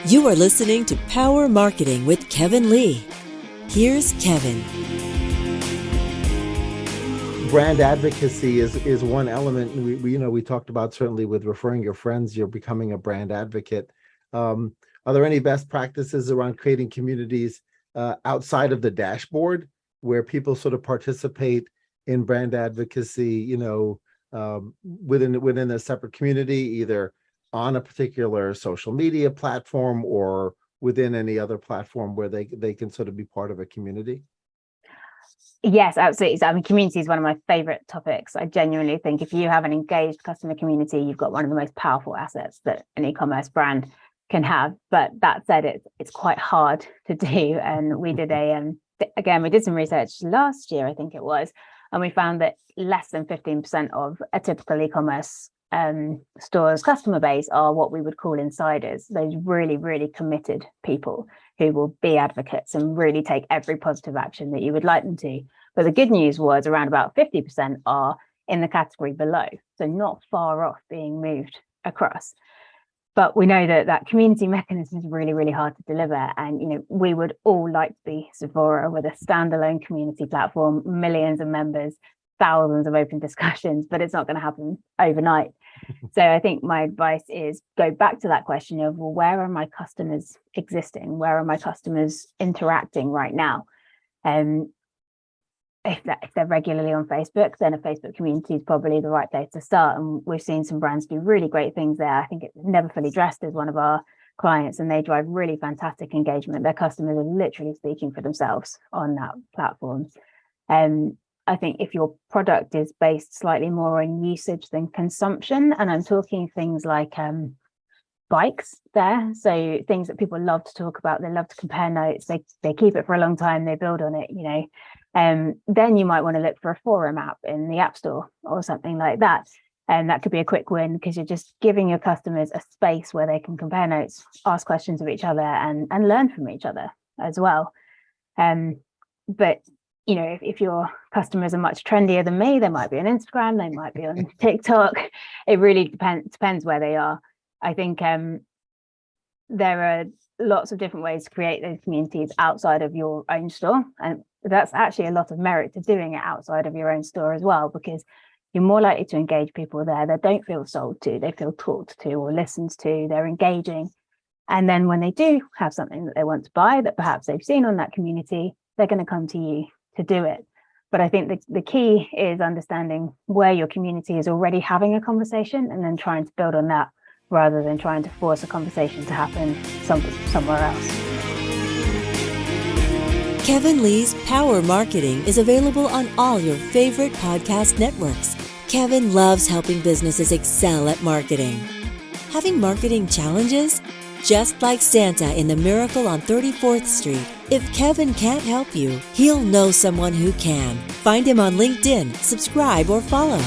You are listening to Power Marketing with Kevin Lee. Here's Kevin. Brand advocacy is one element. We talked about, certainly with referring your friends, you're becoming a brand advocate. Are there any best practices around creating communities outside of the dashboard where people sort of participate in brand advocacy, within a separate community, either on a particular social media platform or within any other platform where they can sort of be part of a community? Yes, absolutely. So, community is one of my favorite topics. I genuinely think if you have an engaged customer community, you've got one of the most powerful assets that an e-commerce brand can have. But that said, it's quite hard to do. And we did we did some research last year, I think it was, and we found that less than 15% of a typical e-commerce store's customer base are what we would call insiders, those really, really committed people who will be advocates and really take every positive action that you would like them to. But the good news was around about 50% are in the category below, so not far off being moved across. But we know that community mechanism is really, really hard to deliver. And, we would all like to be Sephora with a standalone community platform, millions of members, thousands of open discussions, but it's not going to happen overnight. So I think my advice is go back to that question of, well, where are my customers existing? Where are my customers interacting right now? If they're regularly on Facebook, then a Facebook community is probably the right place to start. And we've seen some brands do really great things there. I think it's Never Fully Dressed is one of our clients, and they drive really fantastic engagement. Their customers are literally speaking for themselves on that platform. I think if your product is based slightly more on usage than consumption, and I'm talking things like bikes there, so things that people love to talk about, they love to compare notes, they keep it for a long time, they build on it, then you might want to look for a forum app in the App Store or something like that. And that could be a quick win because you're just giving your customers a space where they can compare notes, ask questions of each other, and learn from each other as well. But if your customers are much trendier than me, they might be on Instagram, they might be on TikTok. It really depends where they are. I think there are lots of different ways to create those communities outside of your own store. And that's actually a lot of merit to doing it outside of your own store as well, because you're more likely to engage people there that don't feel sold to, they feel talked to or listened to, they're engaging. And then when they do have something that they want to buy that perhaps they've seen on that community, they're going to come to you to do it. But I think the key is understanding where your community is already having a conversation and then trying to build on that rather than trying to force a conversation to happen somewhere else. Kevin Lee's Power Marketing is available on all your favorite podcast networks. Kevin loves helping businesses excel at marketing. Having marketing challenges? Just like Santa in The Miracle on 34th Street, if Kevin can't help you, he'll know someone who can. Find him on LinkedIn, subscribe, or follow.